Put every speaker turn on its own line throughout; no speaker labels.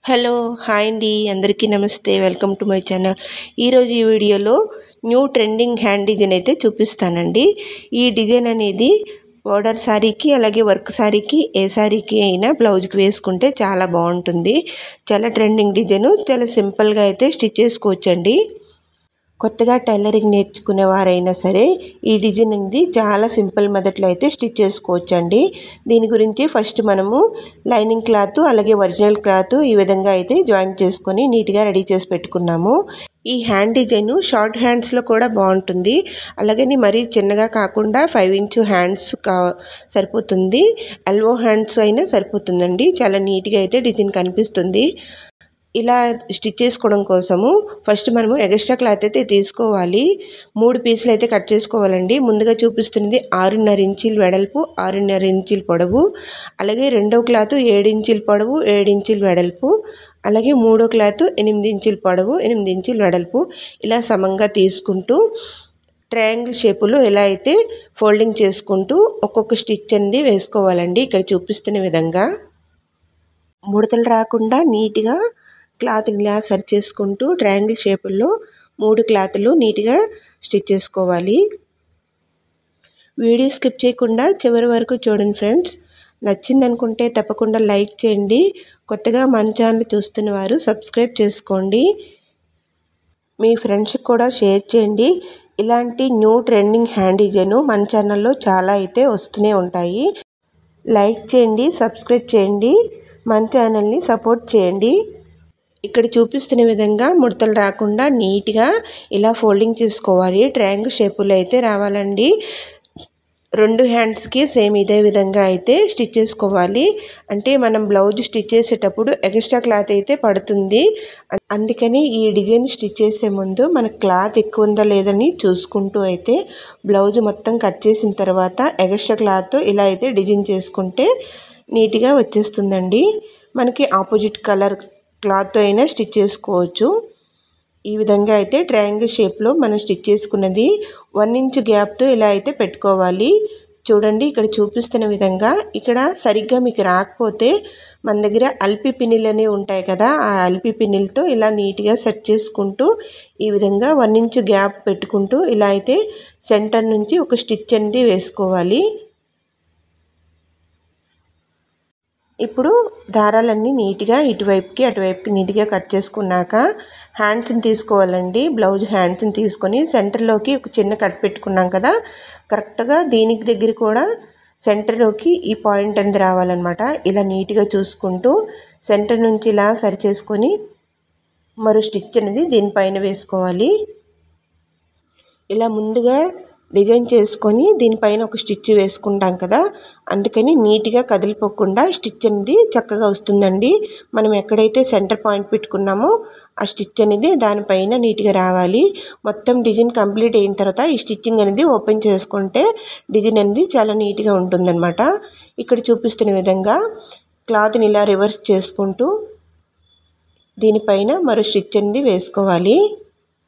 Hello hi అండి, అందరికీ నమస్తే. Welcome to my channel. ఈరోజు ఈ వీడియోలో న్యూ ట్రెండింగ్ హ్యాండ్ డిజైన్ అయితే చూపిస్తానండి. ఈ డిజైన్ అనేది బోర్డర్ శారీకి అలాగే వర్క్ శారీకి ఏ శారీకి అయినా బ్లౌజ్కి వేసుకుంటే చాలా బాగుంటుంది. చాలా ట్రెండింగ్ డిజైను, చాలా సింపుల్గా అయితే స్టిచ్ చేసుకోవచ్చండి. కొత్తగా టైలరింగ్ నేర్చుకునే వారైనా సరే ఈ డిజైన్ అనేది చాలా సింపుల్ మెథడ్లో అయితే స్టిచ్ చేసుకోవచ్చండి. దీని గురించి ఫస్ట్ మనము లైనింగ్ క్లాత్ అలాగే ఒరిజినల్ క్లాత్ ఈ విధంగా అయితే జాయింట్ చేసుకొని నీట్గా రెడీ చేసి పెట్టుకున్నాము. ఈ హ్యాండ్ డిజైన్ షార్ట్ హ్యాండ్స్లో కూడా బాగుంటుంది. అలాగని మరీ చిన్నగా కాకుండా 5 ఇంచ్ హ్యాండ్స్ సరిపోతుంది. ఎల్బో హ్యాండ్స్ అయినా సరిపోతుందండి. చాలా నీట్గా అయితే డిజైన్ కనిపిస్తుంది. ఇలా స్టిచ్ చేసుకోవడం కోసము ఫస్ట్ మనము ఎక్స్ట్రా క్లాత్ అయితే తీసుకోవాలి. 3 పీసులు అయితే కట్ చేసుకోవాలండి. ముందుగా చూపిస్తున్నది 6.5 ఇంచీల వెడల్పు, 6.5 ఇంచీల పొడవు. అలాగే రెండో క్లాత్ 7 ఇంచీల పొడవు, 7 ఇంచీల వెడల్పు. అలాగే మూడో క్లాత్ 8 ఇంచీల పొడవు, 8 ఇంచీల వెడల్పు. ఇలా సమంగా తీసుకుంటూ ట్రయాంగిల్ షేపులో ఎలా అయితే ఫోల్డింగ్ చేసుకుంటూ ఒక్కొక్క స్టిచ్ అనేది వేసుకోవాలండి. ఇక్కడ చూపిస్తున్న విధంగా ముడతలు రాకుండా నీట్గా క్లాత్ ఇలా సరి చేసుకుంటూ ట్రయాంగిల్ షేపుల్లో 3 క్లాతులు నీట్గా స్టిచ్ చేసుకోవాలి. వీడియో స్కిప్ చేయకుండా చివరి వరకు చూడండి ఫ్రెండ్స్. నచ్చింది అనుకుంటే తప్పకుండా లైక్ చేయండి. కొత్తగా మన ఛానల్ చూస్తున్న వారు సబ్స్క్రైబ్ చేసుకోండి. మీ ఫ్రెండ్స్కి కూడా షేర్ చేయండి. ఇలాంటి న్యూ ట్రెండింగ్ హ్యాండ్ డిజైన్ మన ఛానల్లో చాలా అయితే వస్తూనే ఉంటాయి. లైక్ చేయండి, సబ్స్క్రైబ్ చేయండి, మన ఛానల్ని సపోర్ట్ చేయండి. ఇక్కడ చూపిస్తున్న విధంగా ముడతలు రాకుండా నీట్గా ఇలా ఫోల్డింగ్ చేసుకోవాలి. ట్రయాంగిల్ షేపులో అయితే రావాలండి. 2 హ్యాండ్స్కి సేమ్ ఇదే విధంగా అయితే స్టిచ్ చేసుకోవాలి. అంటే మనం బ్లౌజ్ స్టిచ్ చేసేటప్పుడు ఎక్స్ట్రా క్లాత్ అయితే పడుతుంది. అందుకని ఈ డిజైన్ స్టిచ్ చేసే ముందు మన క్లాత్ ఎక్కువ ఉందా లేదని చూసుకుంటూ అయితే బ్లౌజ్ మొత్తం కట్ చేసిన తర్వాత ఎక్స్ట్రా క్లాత్ ఇలా అయితే డిజైన్ చేసుకుంటే నీట్గా వచ్చేస్తుందండి. మనకి ఆపోజిట్ కలర్ క్లాత్ అయినా స్టిచ్ చేసుకోవచ్చు. ఈ విధంగా అయితే ట్రయాంగిల్ షేప్లో మనం స్టిచ్ చేసుకున్నది 1 ఇంచ్ గ్యాప్తో ఇలా అయితే పెట్టుకోవాలి. చూడండి ఇక్కడ చూపిస్తున్న విధంగా. ఇక్కడ సరిగ్గా మీకు రాకపోతే మన దగ్గర అల్పి పిన్నులు అనేవి ఉంటాయి కదా, ఆ అల్పి పిన్నులతో ఇలా నీట్గా సెట్ చేసుకుంటూ ఈ విధంగా 1 ఇంచ్ గ్యాప్ పెట్టుకుంటూ ఇలా అయితే సెంటర్ నుంచి ఒక స్టిచ్ అనేది వేసుకోవాలి. ఇప్పుడు దారాలన్నీ నీట్గా ఇటువైపుకి అటువైపుకి నీట్గా కట్ చేసుకున్నాక హ్యాండ్స్ని తీసుకోవాలండి. బ్లౌజ్ హ్యాండ్స్ని తీసుకొని సెంటర్లోకి ఒక చిన్న కట్ పెట్టుకున్నాం కదా, కరెక్ట్గా దీనికి దగ్గర కూడా సెంటర్లోకి ఈ పాయింట్ అనేది రావాలన్నమాట. ఇలా నీట్గా చూసుకుంటూ సెంటర్ నుంచి ఇలా సరి చేసుకొని మరో స్టిచ్ అనేది దీనిపైన వేసుకోవాలి. ఇలా ముందుగా డిజైన్ చేసుకొని దీనిపైన ఒక స్టిచ్ వేసుకుంటాం కదా, అందుకని నీట్గా కదిలిపోకుండా స్టిచ్ అనేది చక్కగా వస్తుందండి. మనం ఎక్కడైతే సెంటర్ పాయింట్ పెట్టుకున్నామో ఆ స్టిచ్ అనేది దానిపైన నీట్గా రావాలి. మొత్తం డిజైన్ కంప్లీట్ అయిన తర్వాత ఈ స్టిచ్చింగ్ అనేది ఓపెన్ చేసుకుంటే డిజైన్ అనేది చాలా నీట్గా ఉంటుందన్నమాట. ఇక్కడ చూపిస్తున్న విధంగా క్లాత్ని ఇలా రివర్స్ చేసుకుంటూ దీనిపైన మరో స్టిచ్ అనేది వేసుకోవాలి.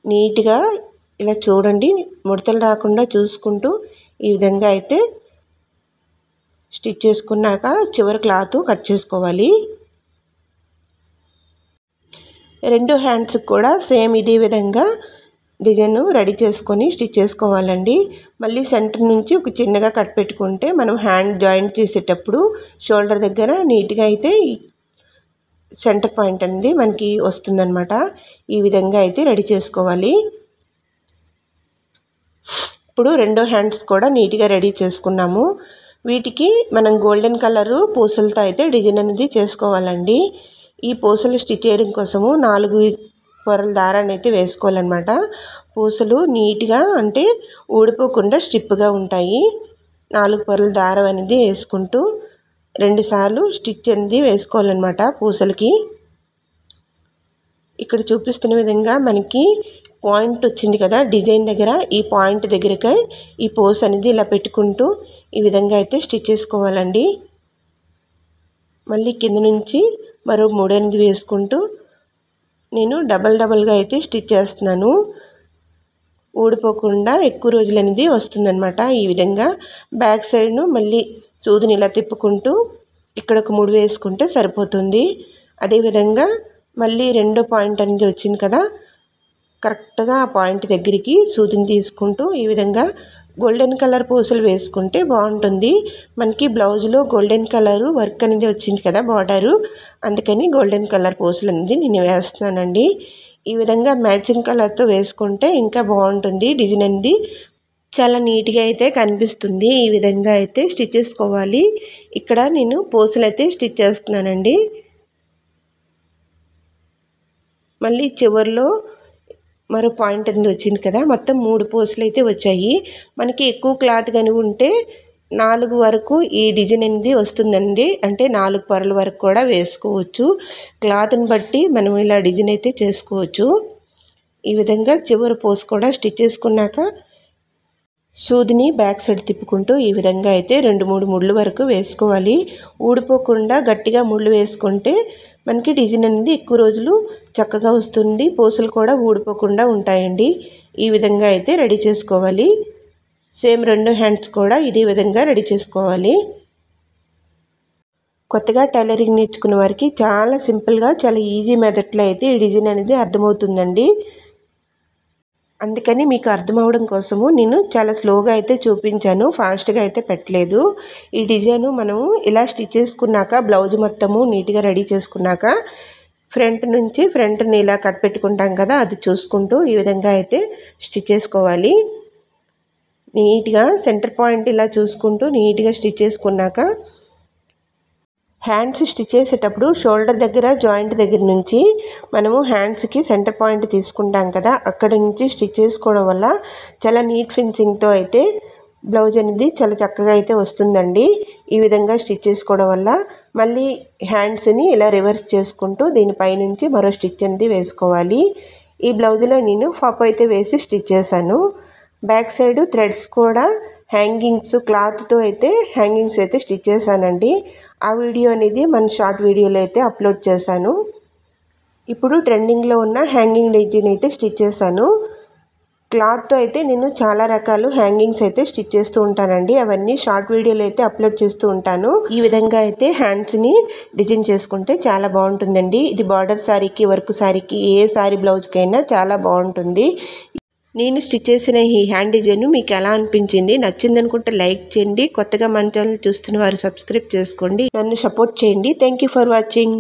నీట్గా ఇలా చూడండి, ముడతలు రాకుండా చూసుకుంటూ ఈ విధంగా అయితే స్టిచ్ చేసుకున్నాక చివరి క్లాత్ కట్ చేసుకోవాలి. 2 హ్యాండ్స్కి కూడా సేమ్ ఇదే విధంగా డిజైన్ రెడీ చేసుకొని స్టిచ్ చేసుకోవాలండి. మళ్ళీ సెంటర్ నుంచి ఒక చిన్నగా కట్ పెట్టుకుంటే మనం హ్యాండ్ జాయింట్ చేసేటప్పుడు షోల్డర్ దగ్గర నీట్గా అయితే సెంటర్ పాయింట్ అనేది మనకి వస్తుందన్నమాట. ఈ విధంగా అయితే రెడీ చేసుకోవాలి. ఇప్పుడు 2 హ్యాండ్స్ కూడా నీట్గా రెడీ చేసుకున్నాము. వీటికి మనం గోల్డెన్ కలరు పూసలతో అయితే డిజైన్ అనేది చేసుకోవాలండి. ఈ పూసలు స్టిచ్ చేయడం కోసము 4 పొరల దారాన్ని అయితే వేసుకోవాలన్నమాట. పూసలు నీట్గా అంటే ఊడిపోకుండా స్ట్రిప్గా ఉంటాయి. 4 పొరల దారం అనేది వేసుకుంటూ 2 సార్లు స్టిచ్ అనేది వేసుకోవాలన్నమాట పూసలకి. ఇక్కడ చూపిస్తున్న విధంగా మనకి పాయింట్ వచ్చింది కదా డిజైన్ దగ్గర, ఈ పాయింట్ దగ్గరకి ఈ పోస్ అనేది ఇలా పెట్టుకుంటూ ఈ విధంగా అయితే స్టిచ్ చేసుకోవాలండి. మళ్ళీ కింద నుంచి మరో 3 అనేది వేసుకుంటూ నేను డబల్గా అయితే స్టిచ్ చేస్తున్నాను. ఊడిపోకుండా ఎక్కువ రోజులు అనేది వస్తుందన్నమాట. ఈ విధంగా బ్యాక్ సైడ్ను మళ్ళీ సూదిని ఇలా తిప్పుకుంటూ ఇక్కడ ఒక 3 వేసుకుంటే సరిపోతుంది. అదేవిధంగా మళ్ళీ రెండో పాయింట్ అనేది వచ్చింది కదా, కరెక్ట్గా ఆ పాయింట్ దగ్గరికి సూదిని తీసుకుంటూ ఈ విధంగా గోల్డెన్ కలర్ పూసలు వేసుకుంటే బాగుంటుంది. మనకి బ్లౌజ్లో గోల్డెన్ కలరు వర్క్ అనేది వచ్చింది కదా బార్డరు, అందుకని గోల్డెన్ కలర్ పూసలు అనేది నేను వేస్తున్నానండి. ఈ విధంగా మ్యాచింగ్ కలర్తో వేసుకుంటే ఇంకా బాగుంటుంది. డిజైన్ అనేది చాలా నీట్గా అయితే కనిపిస్తుంది. ఈ విధంగా అయితే స్టిచ్ చేసుకోవాలి. ఇక్కడ నేను పూసలు అయితే స్టిచ్ చేస్తున్నానండి. మళ్ళీ చివరిలో మరో పాయింట్ అనేది వచ్చింది కదా, మొత్తం 3 పూసలు అయితే వచ్చాయి. మనకి ఎక్కువ క్లాత్ కానీ ఉంటే 4 వరకు ఈ డిజైన్ అనేది వస్తుందండి. అంటే 4 పొరల వరకు కూడా వేసుకోవచ్చు. క్లాత్ని బట్టి మనం ఇలా డిజైన్ అయితే చేసుకోవచ్చు. ఈ విధంగా చివరి పూస కూడా స్టిచ్ చేసుకున్నాక సూదిని బ్యాక్ సైడ్ తిప్పుకుంటూ ఈ విధంగా అయితే 2-3 ముళ్ళు వరకు వేసుకోవాలి. ఊడిపోకుండా గట్టిగా ముళ్ళు వేసుకుంటే మనకి డిజైన్ అనేది ఎక్కువ రోజులు చక్కగా వస్తుంది. పూసలు కూడా ఊడిపోకుండా ఉంటాయండి. ఈ విధంగా అయితే రెడీ చేసుకోవాలి. సేమ్ 2 హ్యాండ్స్ కూడా ఇదే విధంగా రెడీ చేసుకోవాలి. కొత్తగా టైలరింగ్ నేర్చుకున్న వారికి చాలా సింపుల్గా చాలా ఈజీ మెథడ్లో అయితే ఈ డిజైన్ అనేది అర్థమవుతుందండి. అందుకని మీకు అర్థం అవ్వడం కోసము నేను చాలా స్లోగా అయితే చూపించాను, ఫాస్ట్గా అయితే పెట్టలేదు. ఈ డిజైను మనము ఇలా స్టిచ్ చేసుకున్నాక బ్లౌజ్ మొత్తము నీట్గా రెడీ చేసుకున్నాక ఫ్రంట్ని ఇలా కట్ పెట్టుకుంటాం కదా, అది చూసుకుంటూ ఈ విధంగా అయితే స్టిచ్ చేసుకోవాలి. నీట్గా సెంటర్ పాయింట్ ఇలా చూసుకుంటూ నీట్గా స్టిచ్ చేసుకున్నాక హ్యాండ్స్ స్టిచ్ చేసేటప్పుడు షోల్డర్ దగ్గర జాయింట్ దగ్గర నుంచి మనము హ్యాండ్స్కి సెంటర్ పాయింట్ తీసుకుంటాం కదా, అక్కడ నుంచి స్టిచ్ చేసుకోవడం వల్ల చాలా నీట్ ఫినిషింగ్తో అయితే బ్లౌజ్ అనేది చాలా చక్కగా అయితే వస్తుందండి. ఈ విధంగా స్టిచ్ చేసుకోవడం వల్ల మళ్ళీ హ్యాండ్స్ని ఇలా రివర్స్ చేసుకుంటూ దీనిపై నుంచి మరో స్టిచ్ అనేది వేసుకోవాలి. ఈ బ్లౌజ్లో నేను ఫాప్ అయితే వేసి స్టిచ్ చేశాను. బ్యాక్ సైడ్ థ్రెడ్స్ కూడా హ్యాంగింగ్స్ క్లాత్తో అయితే హ్యాంగింగ్స్ అయితే స్టిచ్ చేశానండి. ఆ వీడియో అనేది మన షార్ట్ వీడియోలో అయితే అప్లోడ్ చేశాను. ఇప్పుడు ట్రెండింగ్లో ఉన్న హ్యాంగింగ్ డిజైన్ అయితే స్టిచ్ చేశాను. క్లాత్తో అయితే నేను చాలా రకాలు హ్యాంగింగ్స్ అయితే స్టిచ్ చేస్తూ ఉంటానండి. అవన్నీ షార్ట్ వీడియోలో అయితే అప్లోడ్ చేస్తూ ఉంటాను. ఈ విధంగా అయితే హ్యాండ్స్ని డిజైన్ చేసుకుంటే చాలా బాగుంటుందండి. ఇది బార్డర్ శారీకి, వర్క్ శారీకి, ఏ శారీ బ్లౌజ్కైనా చాలా బాగుంటుంది. నేను స్టిచ్ చేసిన ఈ హ్యాండ్ డిజైన్ మీకు ఎలా అనిపించింది? నచ్చింది అనుకుంటే లైక్ చేయండి. కొత్తగా మన ఛానల్ చూస్తున్న వారు సబ్స్క్రైబ్ చేసుకోండి. నన్ను సపోర్ట్ చేయండి. Thank you for watching.